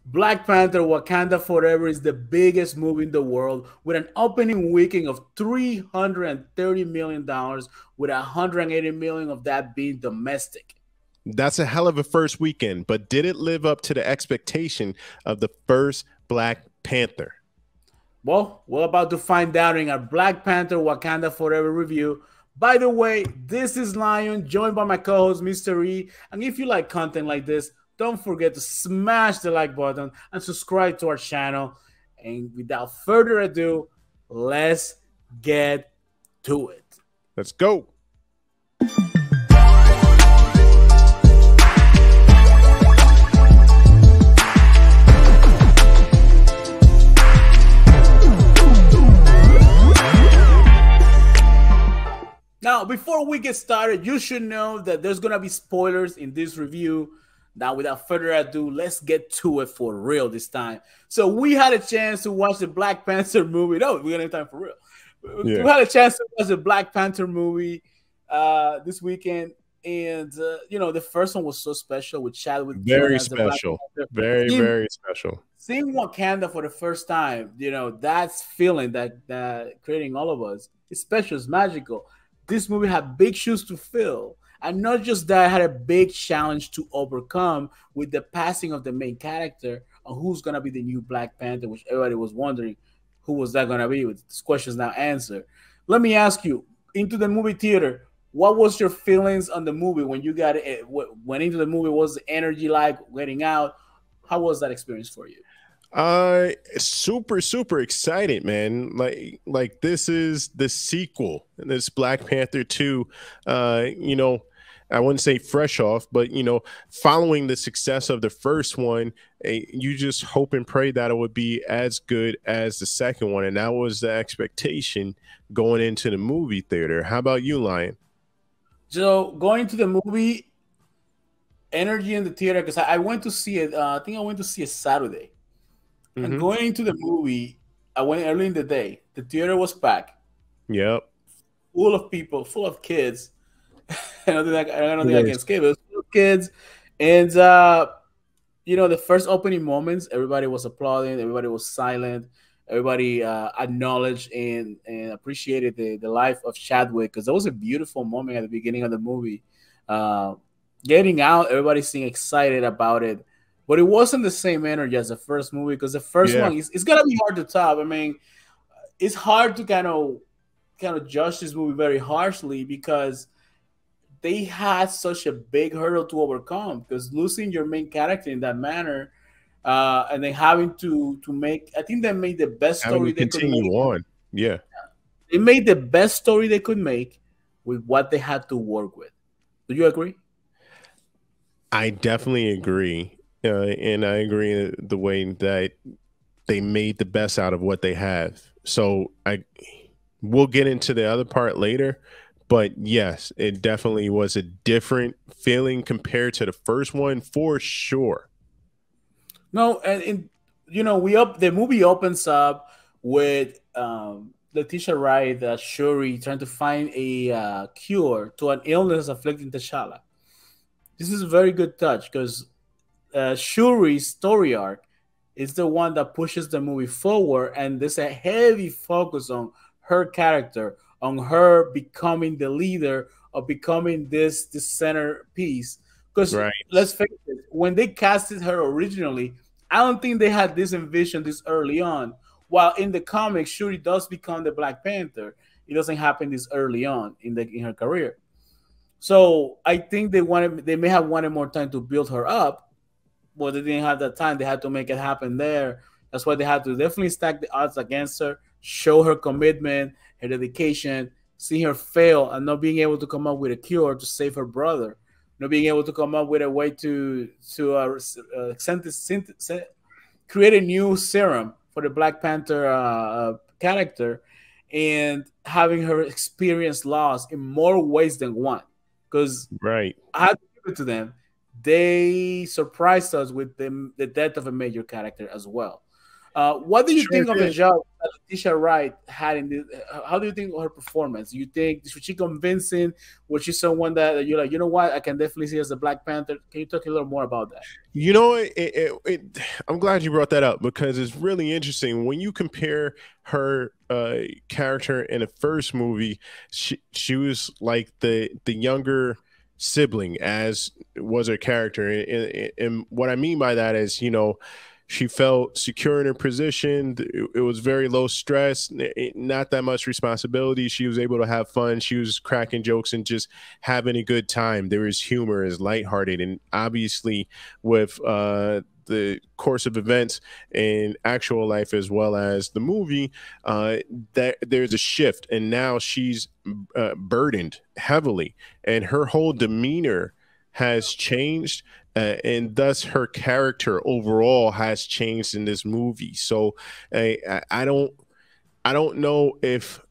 Black Panther Wakanda Forever is the biggest movie in the world with an opening weekend of $330 million, with 180 million of that being domestic. That's a hell of a first weekend, but did it live up to the expectation of the first Black Panther? Well, we're about to find out in our Black Panther Wakanda Forever review. By the way, this is Lion, joined by my co-host Mr. E. And if you like content like this, don't forget to smash the like button and subscribe to our channel. And without further ado, let's get to it. Let's go. Now, before we get started, you should know that there's going to be spoilers in this review. Now, without further ado, let's get to it for real this time. So we had a chance to watch the Black Panther movie. No, we got any time for real. Yeah. We had a chance to watch the Black Panther movie this weekend. And, you know, the first one was so special with Chadwick. Very special. Very special. Seeing Wakanda for the first time, you know, that's feeling that creating all of us. It's special. It's magical. This movie had big shoes to fill. And not just that, it had a big challenge to overcome with the passing of the main character on who's going to be the new Black Panther, which everybody was wondering who was that going to be, with this question's now answered. Let me ask you, into the movie theater, what was your feelings on the movie when you went into the movie? What was the energy like getting out? How was that experience for you? Super excited, man. Like this is the sequel, this Black Panther 2. You know, I wouldn't say fresh off, but you know, following the success of the first one, you just hope and pray that it would be as good as the second one, and that was the expectation going into the movie theater. How about you, Lion? So going to the movie, energy in the theater, because I went to see it. I think I went to see it Saturday. And going to the movie, I went early in the day. The theater was packed. Yep. Full of people, full of kids. I don't think I can skip it. It was full of kids. And, you know, the first opening moments, everybody was applauding. Everybody was silent. Everybody acknowledged and appreciated the life of Chadwick, because there was a beautiful moment at the beginning of the movie. Getting out, everybody seemed excited about it. But it wasn't the same energy as the first movie, because the first one it's gonna be hard to top. I mean, it's hard to kind of judge this movie very harshly, because they had such a big hurdle to overcome. Because losing your main character in that manner, and then having to make, I think they made the best story they could make. On, yeah, they made the best story they could make with what they had to work with. Do you agree? I definitely agree. And I agree the way that they made the best out of what they have. So we'll get into the other part later, but yes, it definitely was a different feeling compared to the first one for sure. No, and you know, the movie opens up with Letitia Wright, Shuri, trying to find a cure to an illness afflicting T'Challa. This is a very good touch, because Shuri's story arc is the one that pushes the movie forward, and there's a heavy focus on her character, on her becoming the leader, of becoming this centerpiece. Because let's face it, when they casted her originally, I don't think they had this envision this early on. While in the comics, Shuri does become the Black Panther, it doesn't happen this early on in her career. So I think they may have wanted more time to build her up. But they didn't have that time. They had to make it happen there. That's why they had to definitely stack the odds against her, show her commitment, her dedication, see her fail, and not being able to come up with a cure to save her brother, not being able to come up with a way to create a new serum for the Black Panther character, and having her experience loss in more ways than one. Because I had to give it to them. They surprised us with the death of a major character as well. What do you Sure think of the did. job that Letitia Wright had in this? How do you think of her performance? You think was she convincing? Was she someone that you're like, you know what, I can definitely see as a Black Panther? Can you talk a little more about that? You know, I'm glad you brought that up because it's really interesting when you compare her character in the first movie. She was like the younger sibling, as was her character, and what I mean by that is, she felt secure in her position. It was very low stress, not that much responsibility. She was able to have fun. She was cracking jokes and just having a good time. There was humor, is lighthearted, and obviously with the course of events in actual life as well as the movie, that there's a shift, and now she's burdened heavily, and her whole demeanor has changed, and thus her character overall has changed in this movie. So I don't know if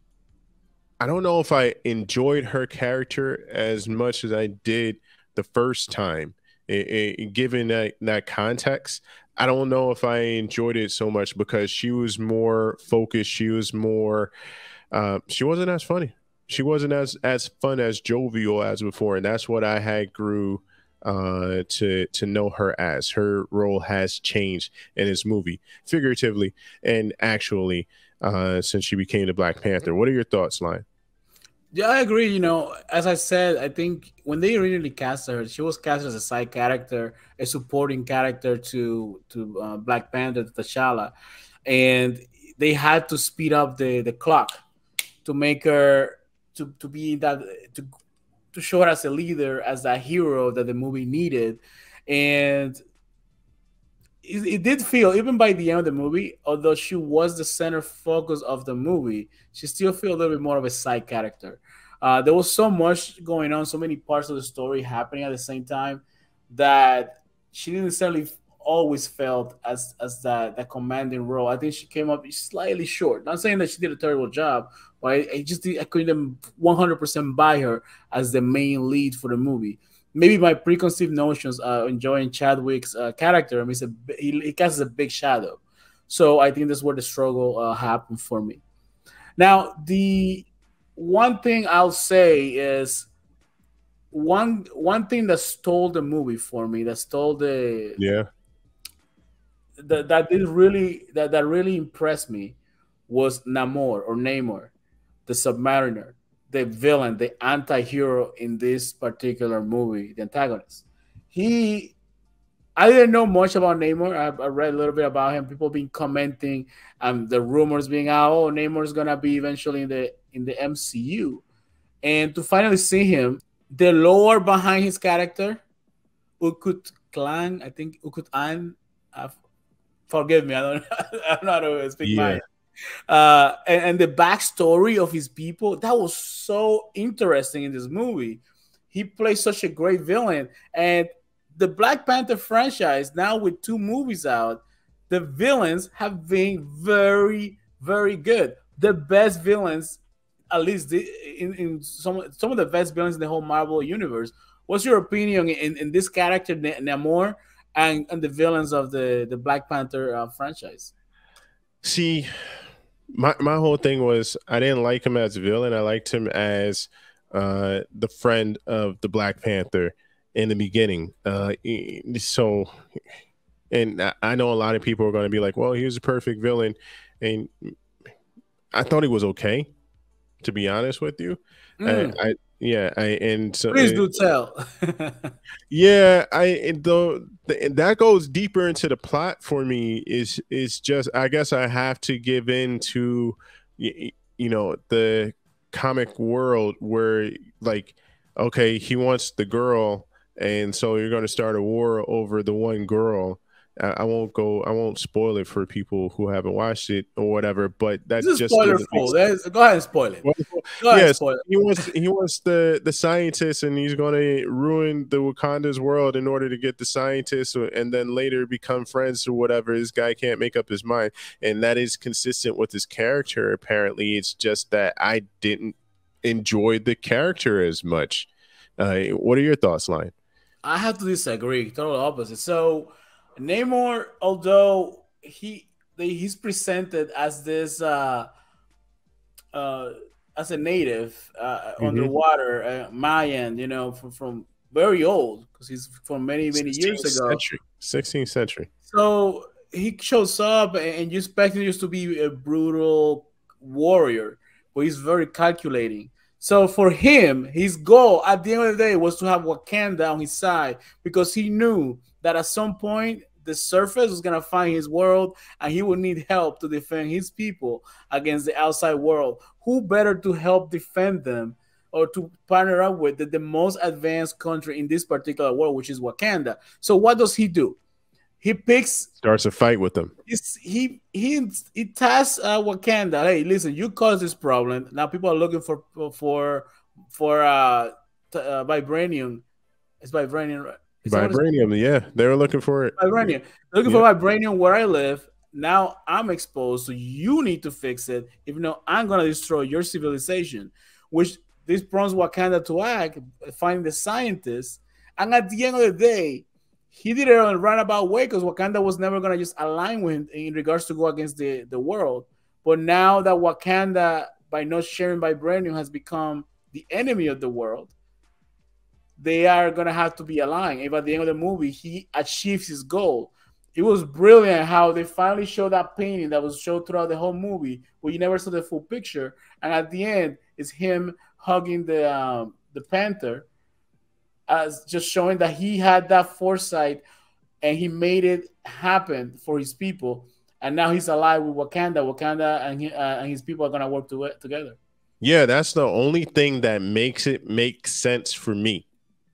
I enjoyed her character as much as I did the first time. Given that context, I don't know if I enjoyed it so much because she was more focused. She was more. She wasn't as funny. She wasn't as fun, as jovial as before, and that's what I had grew to know her as. Her role has changed in this movie, figuratively and actually, since she became the Black Panther. What are your thoughts, Line? Yeah, I agree. As I said, I think when they originally cast her, she was cast as a side character, a supporting character to Black Panther, to T'Challa, and they had to speed up the clock to make her to be that to to show her as a leader, as that hero that the movie needed, and it did feel, even by the end of the movie, although she was the center focus of the movie, she still felt a little bit more of a side character. There was so much going on, so many parts of the story happening at the same time, that she didn't necessarily always felt as that commanding role. I think she came up slightly short. Not saying that she did a terrible job, but I couldn't 100% buy her as the main lead for the movie. Maybe my preconceived notions, enjoying Chadwick's character. I mean, he casts a big shadow, so I think that's where the struggle happened for me. Now, the one thing I'll say is one thing that stole the movie for me, that stole Yeah, that really impressed me, was Namor, the Submariner, the villain, the anti-hero in this particular movie, the antagonist. He I didn't know much about Namor. I read a little bit about him. People been commenting, the rumors being out, oh, Namor's gonna be eventually in the MCU, and to finally see him, the lore behind his character, Ukut Clan, I think Ukut An, forgive me, I don't I don't know how to speak yeah. mine. And the backstory of his people, that was so interesting in this movie. He plays such a great villain, and the Black Panther franchise, now with two movies out, the villains have been very, very good. The best villains, at least in some of the best villains in the whole Marvel universe. What's your opinion in this character Namor, and the villains of the Black Panther franchise? See, my whole thing was I didn't like him as a villain. I liked him as the friend of the Black Panther in the beginning. So, and I know a lot of people are going to be like, "Well, he was a perfect villain," and I thought he was okay, to be honest with you. Mm, I yeah, I and so please do tell. yeah, though that goes deeper into the plot for me. Is just, I guess I have to give in to the comic world where, like, okay, he wants the girl, and so you're going to start a war over the one girl. I won't spoil it for people who haven't watched it or whatever, but This that is just spoiler doesn't make full. sense. Go ahead and spoil it. Well, Go ahead and yes, spoil it. he wants the scientists, and he's going to ruin the Wakanda's world in order to get the scientists, and then later become friends or whatever. This guy can't make up his mind, and that is consistent with his character. Apparently, it's just that I didn't enjoy the character as much. What are your thoughts, Line? I have to disagree. Total opposite. So Namor, although he's presented as this uh, as a native Hmm. underwater Mayan, from very old because he's from many years 16th ago. century. 16th century. So he shows up, and you expect him just to be a brutal warrior, but he's very calculating. So for him, his goal at the end of the day was to have Wakanda on his side because he knew that at some point the surface was gonna find his world, and he would need help to defend his people against the outside world. Who better to help defend them or to partner up with the most advanced country in this particular world, which is Wakanda? So what does he do? He picks Starts a fight with them. he tasks Wakanda. Hey, listen, you caused this problem. Now people are looking for vibranium. It's vibranium. Right? Is that what it's called? Vibranium, yeah, they were looking for it. Vibranium. Looking for Yeah. vibranium where I live. Now I'm exposed, so you need to fix it. Even though I'm gonna destroy your civilization, which this prompts Wakanda to act, find the scientists, and at the end of the day, he did it in a roundabout way because Wakanda was never gonna just align with him in regards to go against the world. But now that Wakanda, by not sharing vibranium, has become the enemy of the world, they are gonna have to be aligned. If at the end of the movie he achieves his goal, it was brilliant how they finally showed that painting that was showed throughout the whole movie, where you never saw the full picture, and at the end it's him hugging the Panther, as just showing that he had that foresight and he made it happen for his people. And now he's alive with Wakanda. Wakanda and his people are gonna work together. Yeah, that's the only thing that makes it make sense for me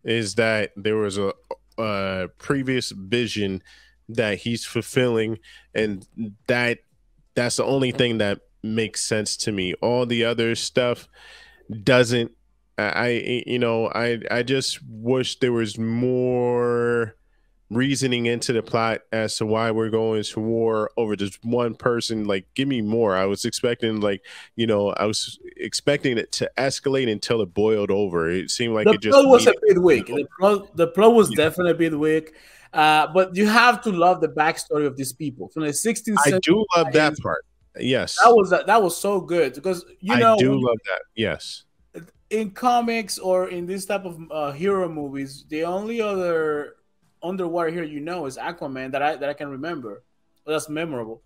is that there was a previous vision that he's fulfilling, and that's the only thing that makes sense to me. All the other stuff doesn't. I just wish there was more reasoning into the plot as to why we're going to war over just one person. Like, give me more. I was expecting, like, I was expecting it to escalate until it boiled over. It seemed like The it just plot was a needed bit to weak. boil. The plot was Yeah. definitely a bit weak. But you have to love the backstory of these people from the 16th I century. do love that Lions. part. That Yes, was that was so good because I do love that. Yes. in comics or in this type of hero movies, the only other underwater hero is Aquaman that I can remember. That's memorable.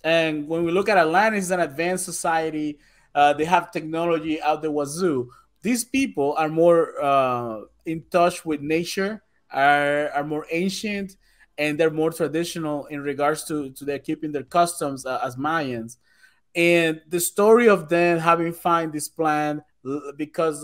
And when we look at Atlantis, it's an advanced society. They have technology out the wazoo. These people are more in touch with nature, are more ancient, and they're more traditional in regards to their keeping their customs as Mayans. And the story of them having find this plan because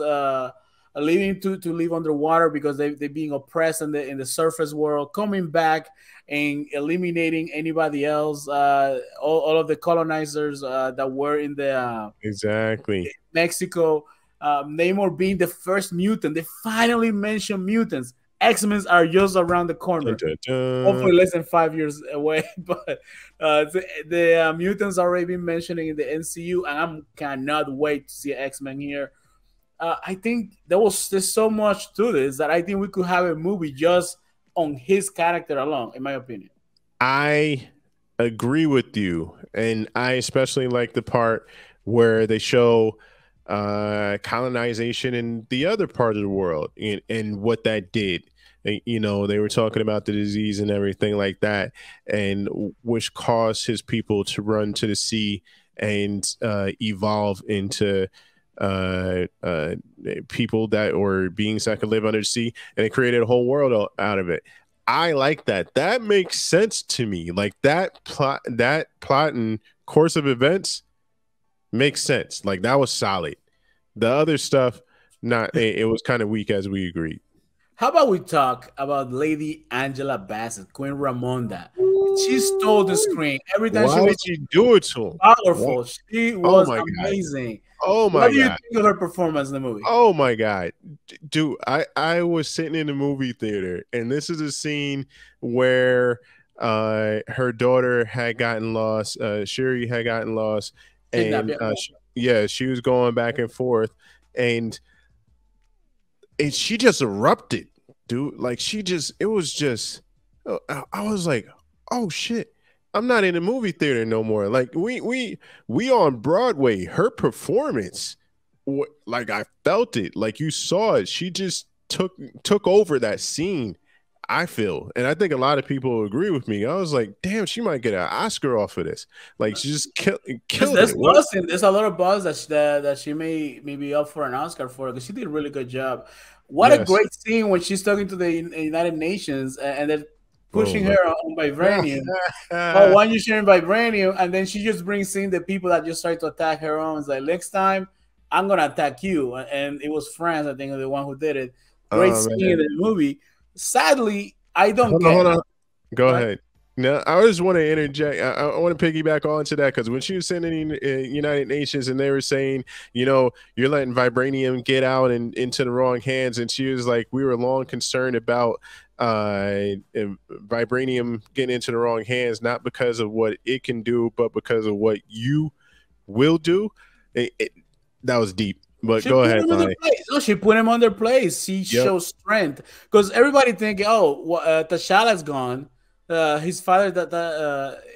leaving to live underwater because they're being oppressed in the surface world, coming back and eliminating anybody else, all of the colonizers that were in the Exactly. Mexico. Namor being the first mutant. They finally mentioned mutants. X-Men are just around the Dun, corner, dun, dun. hopefully less than 5 years away. But the mutants already been mentioning in the MCU, and I cannot wait to see X-Men here. I think there's so much to this that I think we could have a movie just on his character alone, in my opinion. I agree with you, and I especially like the part where they show colonization in the other part of the world and what that did. They were talking about the disease and everything like that, and which caused his people to run to the sea and evolve into uh, uh, people that or beings that could live under the sea, and it created a whole world out of it. I like that. That makes sense to me. Like that plot and course of events makes sense. Like that was solid. The other stuff, not it was kind of weak as we agreed. How about we talk about Lady Angela Bassett, Queen Ramonda? She stole the Ooh, screen every time she why was did you do it to him? What? powerful. She Oh was my god. amazing. Oh What my do you god. think of her performance in the movie? Oh my god. Dude, I was sitting in the movie theater and this is a scene where her daughter had gotten lost, Shuri had gotten lost, Kidnap, and yeah. yeah, she was going back and forth, and she just erupted, dude. Like she just, it was just, I was like, oh shit. I'm not in the movie theater no more. Like we on Broadway. Her performance, like I felt it. Like you saw it. She just took over that scene. I feel, and I think a lot of people agree with me. I was like, damn, she might get an Oscar off of this. Like she just killed There's it. What? buzz in, there's a lot of buzz that she may be up for an Oscar for because she did a really good job. What a Yes. great scene when she's talking to the United Nations and they're Oh pushing her my. on vibranium. Oh, why you sharing vibranium? And then she just brings in the people that just start to attack her own. It's like next time I'm gonna attack you. And it was France, I think, the one who did it. Great Oh scene in man. the movie. Sadly, I don't Hold on, get hold it. on. Go But ahead. No, I just want to interject. I want to piggyback onto that because when she was sending United Nations and they were saying, you're letting vibranium get out and into the wrong hands, and she was like, we were long concerned about vibranium getting into the wrong hands, not because of what it can do, but because of what you will do. That was deep. But she go put ahead, him in the Lai. place. No, she put him on their place. She Yep, shows strength because everybody thinking, oh, T'Challa's gone. His father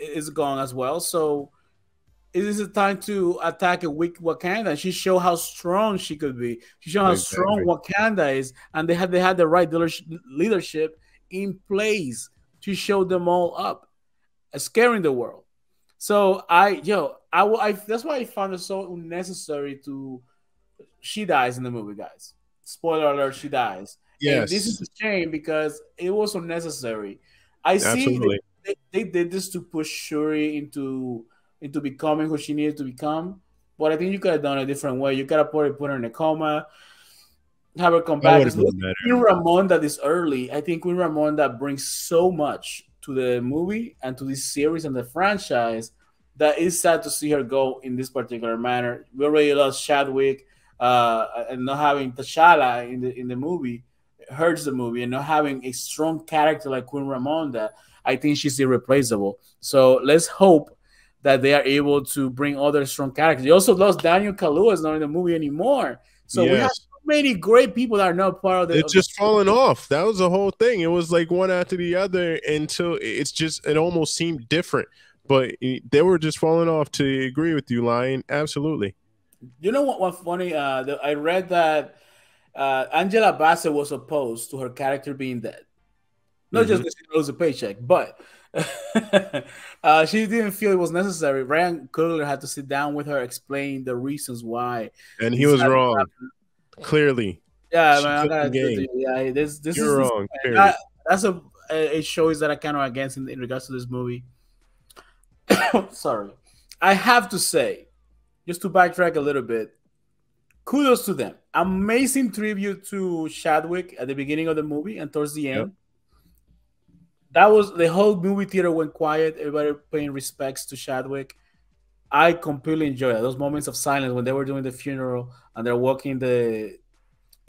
is gone as well. So it is a time to attack a weak Wakanda. She showed how strong she could be. She showed how strong exactly. Wakanda is, and they had the right leadership in place to show them all up, scaring the world. So that's why I found it so unnecessary to she dies in the movie, guys. Spoiler alert, she dies. And this is Yes, a shame because it was unnecessary. I see absolutely. they did this to push Shuri into becoming who she needed to become. But I think you could have done it a different way. You could have put her in a coma, have her come That back. would have Because been better. Queen Ramonda this early, I think Queen Ramonda brings so much to the movie and to this series and the franchise that it's sad to see her go in this particular manner. We already lost Chadwick, and not having T'Challa in the movie hurts the movie, and not having a strong character like Queen Ramonda, I think she's irreplaceable. So let's hope that they are able to bring other strong characters. You also lost Daniel Kaluuya is not in the movie anymore. So we have Yes. so many great people that are not part of the It's just falling off. That was the whole thing. It was like one after the other until it almost seemed different. But they were just falling off. To agree with you, Lion. Absolutely. You know what funny? I read that Angela Bassett was opposed to her character being dead. Not just Hmm. because she lose a paycheck, but she didn't feel it was necessary. Ryan Coogler had to sit down with her, explain the reasons why And he this was had to wrong. happen. Clearly, Yeah, she man, I took the gotta do. game. Yeah, this You're is this. wrong. Clearly. That, that's a show is that I kind of against in regards to this movie. Sorry, I have to say, just to backtrack a little bit, kudos to them. Amazing tribute to Chadwick at the beginning of the movie and towards the Yep. end. That was the whole movie theater went quiet. Everybody paying respects to Chadwick. I completely enjoyed it. Those moments of silence when they were doing the funeral and they're walking the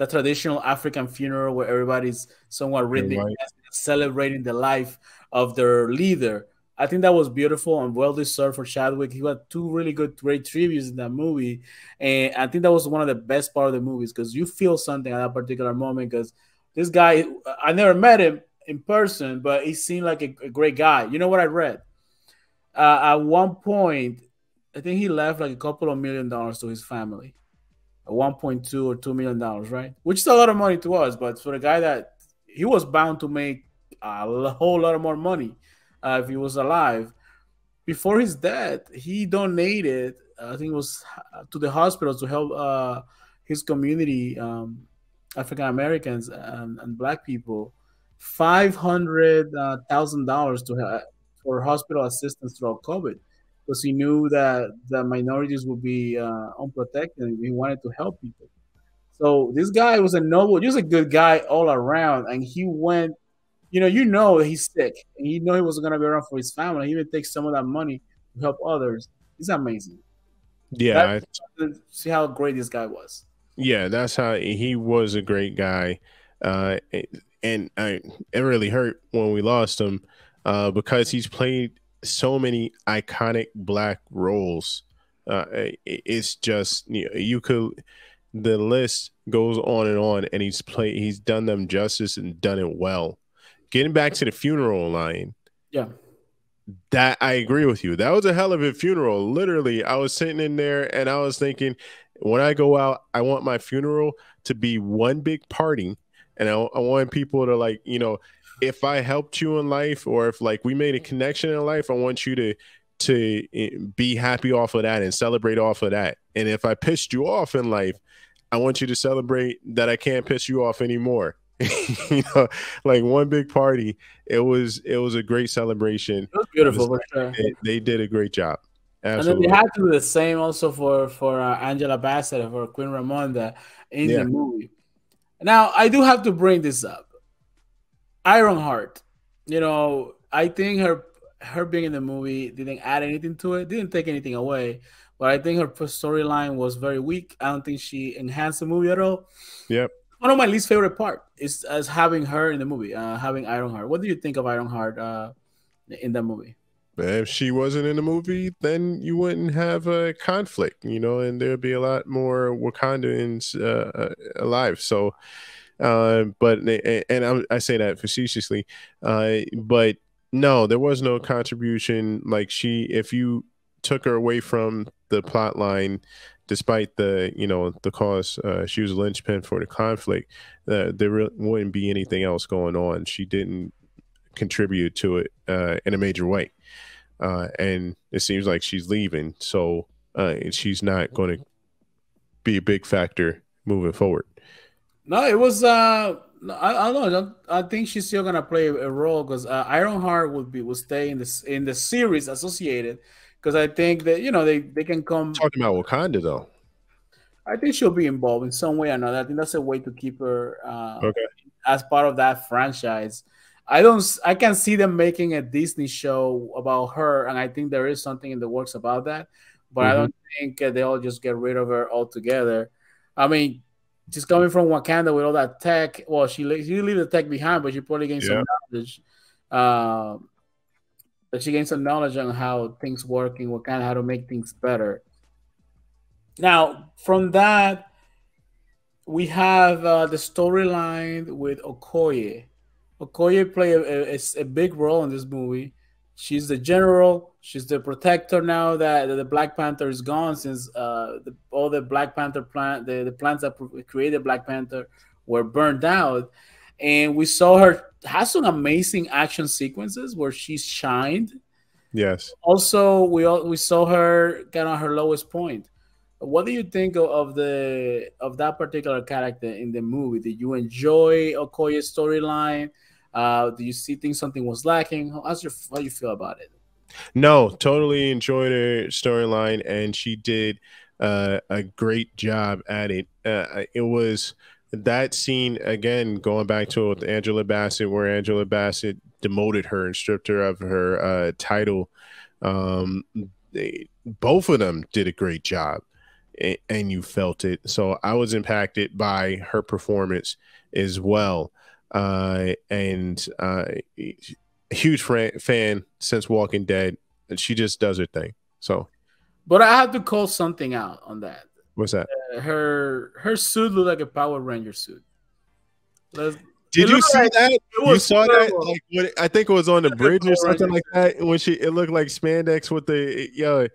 traditional African funeral where everybody's somewhat You're rhythmic, right. celebrating the life of their leader. I think that was beautiful and well deserved for Chadwick. He had two really great tributes in that movie, and I think that was one of the best part of the movies because you feel something at that particular moment. Because this guy, I never met him in person, but he seemed like a great guy. You know what I read? At one point, I think he left like a couple of $1 million to his family, 1.2 or $2 million, right? Which is a lot of money to us, but for a guy that he was bound to make a whole lot of more money if he was alive. Before his death, he donated, I think it was to the hospitals to help his community, African Americans and Black people, $500,000 for hospital assistance throughout COVID, because he knew that the minorities would be unprotected, and he wanted to help people. So this guy was a noble, just a good guy all around, and he went. He's sick, and he know he was gonna be around for his family. He even takes some of that money to help others. It's amazing. That Yeah. see how great this guy was. Yeah. That's how he was a great guy. Uh, and it really hurt when we lost him because he's played so many iconic black roles. It's just you could the list goes on, and he's done them justice and done it well. Getting back to the funeral line, Yeah, That I agree with you. That was a hell of a funeral. Literally, I was sitting in there and I was thinking, when I go out, I want my funeral to be one big party. And I want people to, like, if I helped you in life, or if like we made a connection in life, I want you to be happy off of that and celebrate off of that. And if I pissed you off in life, I want you to celebrate that I can't piss you off anymore. you know, like one big party. It was a great celebration. It was It beautiful was for sure. they did a great job. And then they Absolutely. had to do the same also for Angela Bassett for Queen Ramonda in the Yeah. movie. Now I do have to bring this up. Ironheart, I think her being in the movie didn't add anything to it, didn't take anything away, but I think her storyline was very weak. I don't think she enhanced the movie at all. Yep. One of my least favorite part is as having her in the movie, having Ironheart. What do you think of Ironheart in that movie? If she wasn't in the movie, then you wouldn't have a conflict, and there'd be a lot more Wakandans alive. So, I say that facetiously, but no, there was no contribution. Like, if you took her away from the plot line, despite the cause, she was a linchpin for the conflict. There really wouldn't be anything else going on. She didn't contribute to it in a major way, and it seems like she's leaving, so she's not going to be a big factor moving forward. No, it was. No, I don't know. I think she's still gonna play a role because Ironheart will stay in the series associated because I think that they can come. Talking about Wakanda, though. I think she'll be involved in some way or another. I think that's a way to keep her Okay. as part of that franchise. I don't. I can see them making a Disney show about her, and I think there is something in the works about that. But I Hmm. don't think they'll just get rid of her altogether. I mean, just coming from Wakanda with all that tech. Well, she leave the tech behind, but she probably gained Yeah. some knowledge. Uh, that she gained some knowledge on how things work in Wakanda, how to make things better. Now, from that, we have the storyline with Okoye. Okoye play a big role in this movie. She's the general. She's the protector now that the Black Panther is gone since all the Black Panther the plants that created Black Panther were burned out. And we saw her has some amazing action sequences where she's shined. Yes. Also, we saw her kind of her lowest point. What do you think of that particular character in the movie? Did you enjoy Okoye's storyline? Do you see think something was lacking? How you feel about it? No, totally enjoyed her storyline, and she did a great job at it. It was that scene again, going back to it with Angela Bassett, where Angela Bassett demoted her and stripped her of her title. Um, both of them did a great job, and you felt it. So I was impacted by her performance as well. And huge fan since Walking Dead, and she just does her thing. So But I have to call something out on that. what's that? Her suit looked like a Power Ranger suit. Let's, it Did you looked see like that? it You was saw that? terrible. Like, I think it was on the Like a bridge or Power something Ranger like suit. that. When it looked like spandex with the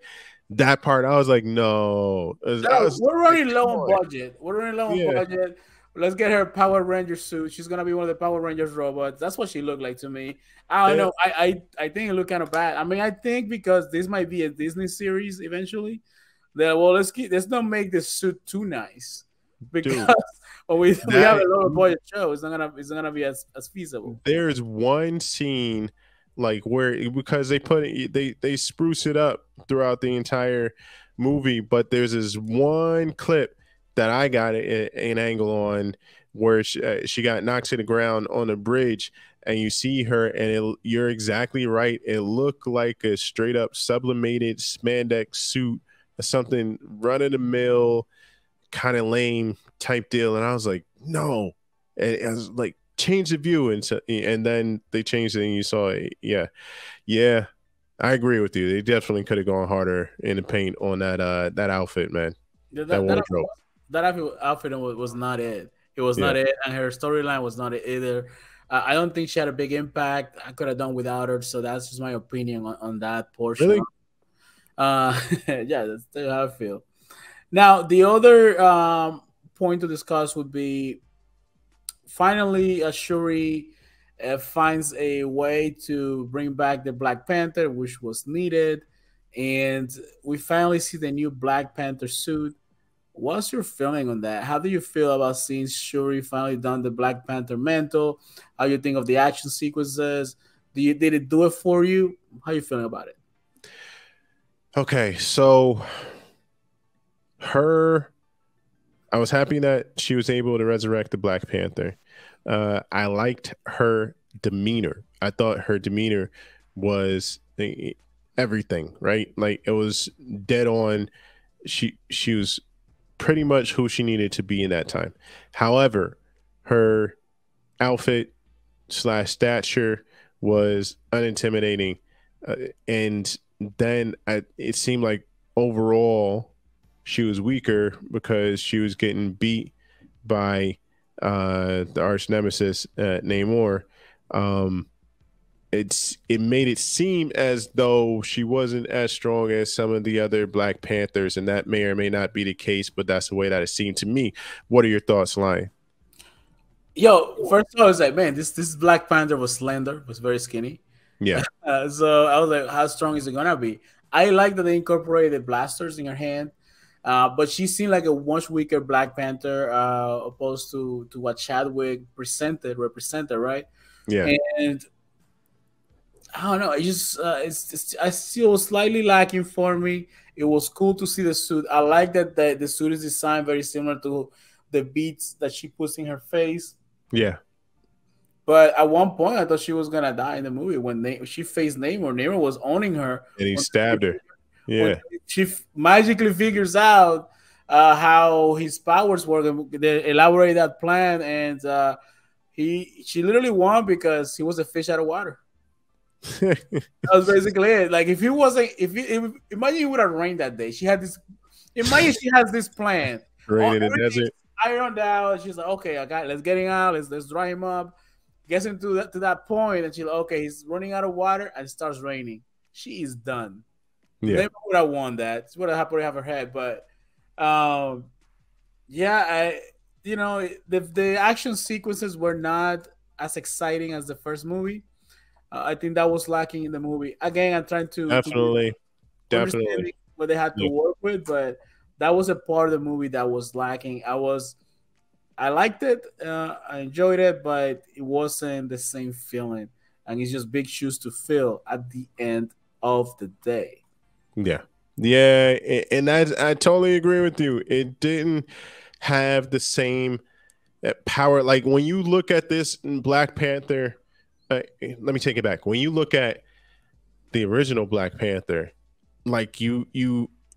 that part. I was like, no. I No, was we're like, running low come on on. budget. We're running low on Yeah. budget. Let's get her Power Ranger suit. She's gonna be one of the Power Rangers robots. That's what she looked like to me. I don't Yeah. know. I think it looked kind of bad. I mean, I think because this might be a Disney series eventually. That well, let's not make this suit too nice because Dude, when we have that a lower budget show, it's not gonna be as feasible. there's one scene like where, because they spruce it up throughout the entire movie, but there's this one clip that I got an angle on where she got knocked to the ground on a bridge, and you see her, and you're exactly right, it looked like a straight up sublimated spandex suit, something run of the mill kind of lame type deal. And I was like, no. And I was like, change the view. And then they changed it, and you saw it. Yeah. Yeah. I agree with you. They definitely could have gone harder in the paint on that outfit, man. That That that, that wardrobe. that outfit was not it. It was Yeah. not it, and her storyline was not it either. I don't think she had a big impact. I could have done without her. So that's just my opinion on that portion. Really? Yeah, that's how I feel. Now, the other point to discuss would be finally, Shuri finds a way to bring back the Black Panther, which was needed. And we finally see the new Black Panther suit. What's your feeling on that? How do you feel about seeing Shuri finally done the Black Panther mantle? How you think of the action sequences? Did it do it for you? How you feeling about it? Okay, so her I was happy that she was able to resurrect the Black Panther. I liked her demeanor. I thought her demeanor was everything, right? Like it was dead on. She was pretty much who she needed to be in that time. However, her outfit slash stature was unintimidating, and then it seemed like overall she was weaker because she was getting beat by the arch nemesis Namor. Um, it made it seem as though she wasn't as strong as some of the other Black Panthers, and that may or may not be the case, but that's the way that it seemed to me. What are your thoughts, Lion? Yo, first of all, I was like, man, this Black Panther was slender, was very skinny. Yeah, So I was like, how strong is it gonna be? I like that they incorporated blasters in her hand, but she seemed like a much weaker Black Panther opposed to what Chadwick represented, right? yeah, And I don't know, it's I still slightly lacking for me. It was cool to see the suit. I like that the suit is designed very similar to the beats that she puts in her face. yeah. But at one point, I thought she was gonna die in the movie when she faced Namor. Namor was owning her And he when, stabbed her. when Yeah, she magically figures out how his powers work. And they elaborate that plan, and she literally won because he was a fish out of water. That was basically it. Like if he wasn't, if imagine it would have rained that day. She had this. Imagine she has this plan. rain All in the everything's desert. ironed out. She's like, okay, I got. Let's get him out. Let's dry him up. Gets into that point, and she's like, okay, he's running out of water, and it starts raining. She is done. Yeah, Never would have won that. It's would have happily have her head, but um, yeah, the action sequences were not as exciting as the first movie. I think that was lacking in the movie. Again, I'm trying to definitely, definitely. understanding what they had to Yeah, work with, but that was a part of the movie that was lacking. I liked it, I enjoyed it, but it wasn't the same feeling, and it's just big shoes to fill at the end of the day. yeah, yeah. And I totally agree with you. It didn't have the same power. Like when you look at this in Black Panther, let me take it back. When you look at the original Black Panther, like you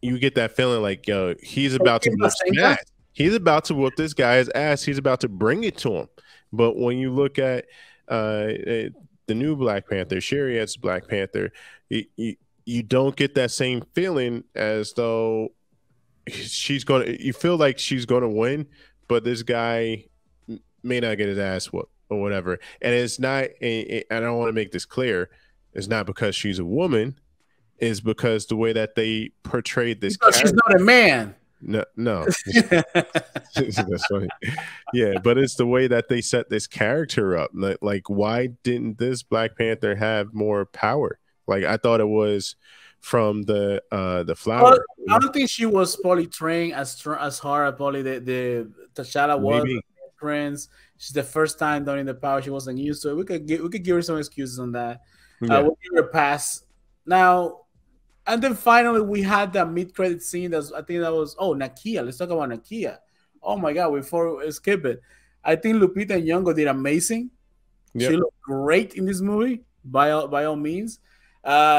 get that feeling like yo, he's about to whoop some ass. He's about to whoop this guy's ass. He's about to bring it to him. But when you look at the new Black Panther, Shuri as Black Panther, you don't get that same feeling as though she's going to. You feel like she's going to win, but this guy may not get his ass whooped or whatever. And it's not. I don't want to make this clear. It's not because she's a woman. Is because the way that they portrayed this because she's not a man. No, no, that's funny. Yeah, but it's the way that they set this character up. Like, why didn't this Black Panther have more power? Like, I thought it was from the flower. Well, I don't think she was probably trained as hard as probably the T'Challa was. Maybe. Prince. She's the first time doing the power. She wasn't used to it. We could give her some excuses on that. Yeah. We'll give her a pass. Now, and then finally we had that mid-credit scene. I think that was Nakia. Let's talk about Nakia. Oh my god! Before we skip it, I think Lupita Nyong'o did amazing. Yep. She looked great in this movie by all means.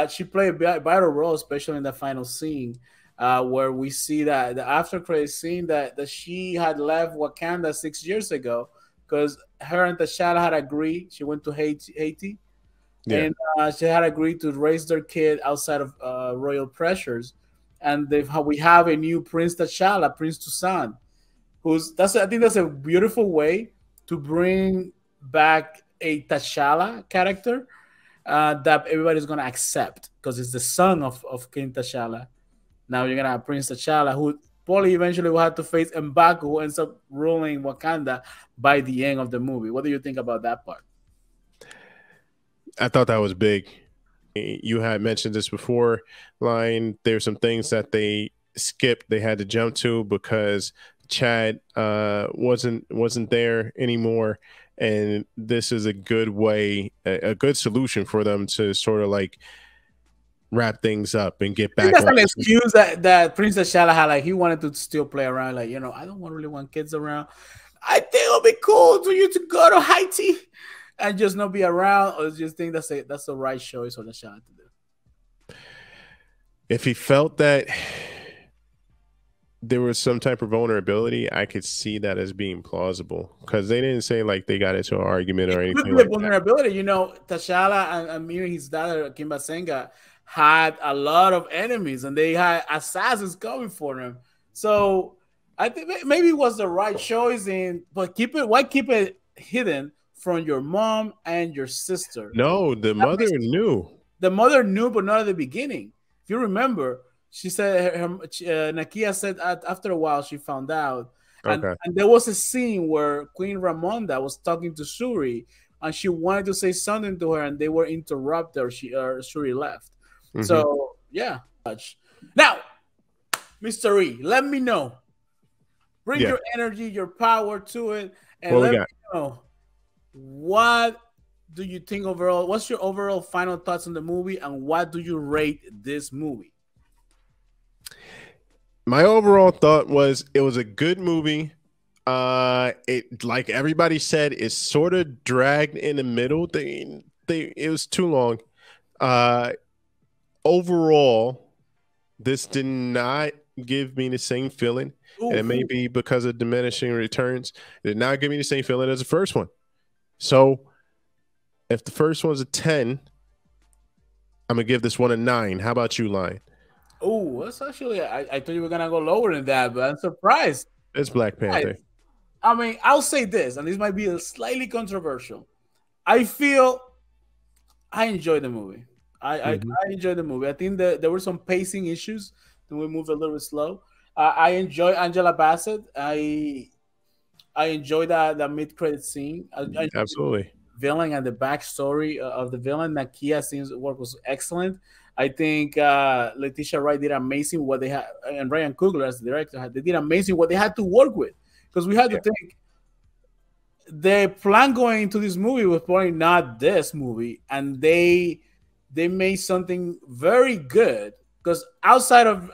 She played a vital role, especially in the final scene, where we see that the after credit scene that she had left Wakanda 6 years ago because her and T'Challa had agreed. She went to Haiti. Yeah. And she had agreed to raise their kid outside of royal pressures, and we have a new Prince T'Challa, Prince Toussaint, I think that's a beautiful way to bring back a T'Challa character that everybody's gonna accept because it's the son of King T'Challa. Now you're gonna have Prince T'Challa, who probably eventually will have to face M'Baku, who ends up ruling Wakanda by the end of the movie. What do you think about that part? I thought that was big. You had mentioned this before, line. There's some things that they skipped. They had to jump to because Chad wasn't there anymore, and this is a good way, a good solution for them to sort of like wrap things up and get I think back that's on. an excuse that Prince T'Challa had. Like he wanted to still play around. Like I don't really want kids around. I think it'll be cool for you to go to Haiti and just not be around, or just think that's the right choice for the shot to do. If he felt that there was some type of vulnerability, I could see that as being plausible because they didn't say like they got into an argument or It could anything be a like that. vulnerability. T'Challa and even his daughter Kim Basenga had a lot of enemies, and they had assassins coming for them. So I think maybe it was the right choice. But why keep it hidden from your mom and your sister? No, the That mother makes knew. The mother knew, but not at the beginning. If you remember, she said Nakia said after a while she found out, Okay. and there was a scene where Queen Ramonda was talking to Shuri, and she wanted to say something to her, and they were interrupted. Shuri left. Mm-hmm. So yeah. Now, Mr. E, let me know. Bring Yeah. your energy, your power to it, and What we let me got? know what do you think overall? What's your overall final thoughts on the movie, and what do you rate this movie? My overall thought was it was a good movie. It, like everybody said, is sort of dragged in the middle. It was too long. Uh, Overall, this did not give me the same feeling, and it may Ooh, be because of diminishing returns. It did not give me the same feeling as the first one. So, if the first one's a 10, I'm gonna give this one a 9. How about you, Lion? ooh, that's actually I thought you were gonna go lower than that, but I'm surprised. It's Black Surprised. Panther. I mean, I'll say this, and this might be slightly controversial. I feel I enjoyed the movie. Hmm. I enjoyed the movie. I think that there were some pacing issues. Then we moved a little bit slow. I enjoy Angela Bassett. I enjoy that mid credit scene. I enjoy the Absolutely. villain and the backstory of the villain. Nakia seems work was excellent. I think Letitia Wright did amazing what they had, and Ryan Coogler as the director they did amazing what they had to work with, because we had to Yeah. think the plan going into this movie was probably not this movie, and they made something very good. Because outside of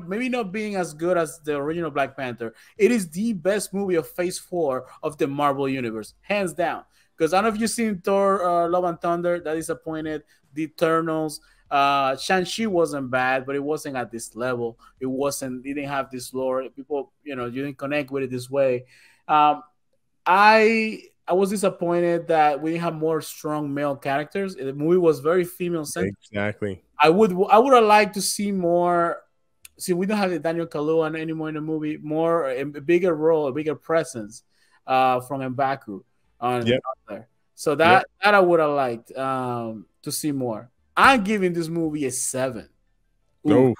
maybe not being as good as the original Black Panther, it is the best movie of Phase 4 of the Marvel Universe, hands down. Because I don't know if you've seen Thor, Love and Thunder, that disappointed. The Eternals, Shang-Chi wasn't bad, but it wasn't at this level. It didn't have this lore. People, you didn't connect with it this way. Um, I was disappointed that we didn't have more strong male characters. The movie was very female centered. Exactly. I would have liked to see more. See, we don't have the Daniel Kaluuya anymore in the movie. More a bigger role, a bigger presence from M'Baku on Yep. there. So Yep. that I would have liked to see more. I'm giving this movie a 7. Ooh, No,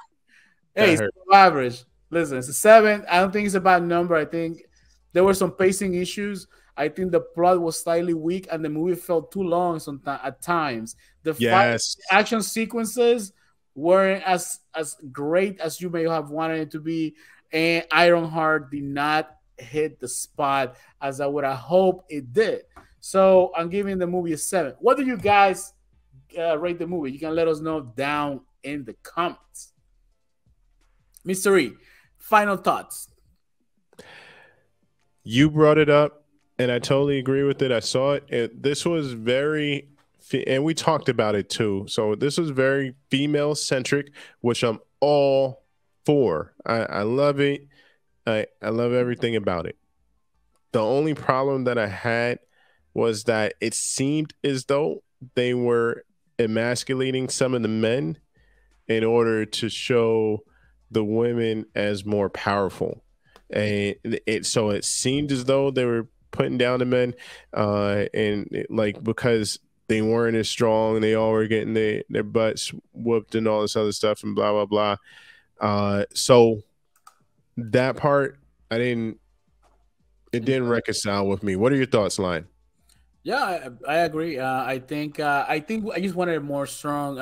hey, that it's hurt. average. Listen, it's a 7. I don't think it's a bad number. I think there were some pacing issues. I think the plot was slightly weak, and the movie felt too long at times. The fight Yes. action sequences weren't as great as you may have wanted it to be, and Ironheart did not hit the spot as I would have hoped it did. So I'm giving the movie a 7. What do you guys rate the movie? You can let us know down in the comments. Mystery, final thoughts. You brought it up, and I totally agree with it. I saw it. This was very, and we talked about it too. So this was very female centric, which I'm all for. I love it. I love everything about it. The only problem that I had was that it seemed as though they were emasculating some of the men in order to show the women as more powerful. And it seemed as though they were putting down the men, like because they weren't as strong, they all were getting their butts whooped and all this other stuff and blah blah blah. So that part I didn't it didn't reconcile with me. What are your thoughts, Lion? Yeah, I agree. I think I just wanted a more strong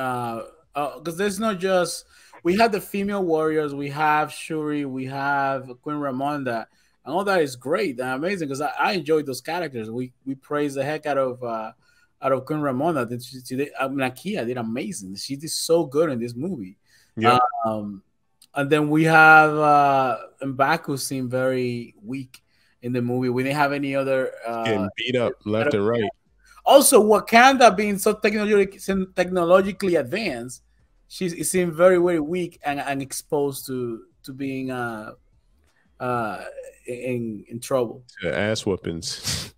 because there's not just we have the female warriors, we have Shuri, we have Queen Ramonda, and all that is great and amazing because I enjoyed those characters. We praise the heck out of Queen Ramonda. She did, Nakia did amazing. She did so good in this movie. Yep. Um, and then we have M'Baku seemed very weak in the movie. We didn't have any other. Getting beat up left and right. Also, Wakanda being so technologically advanced, it seemed very very weak and exposed to being in trouble. Ass whoopings.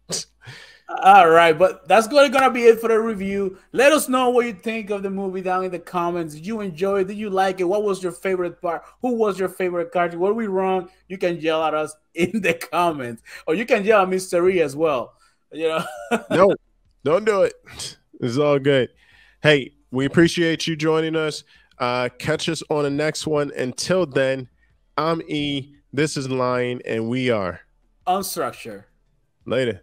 All right, but that's gonna be it for the review. Let us know what you think of the movie down in the comments. Did you enjoy it? Did you like it? What was your favorite part? Who was your favorite character? Were we wrong? You can yell at us in the comments, or you can yell at Mystery as well. You know. No, don't do it. It's all good. Hey, we appreciate you joining us. Catch us on the next one. Until then, I'm E. This is Lion, and we are Unstructured. later.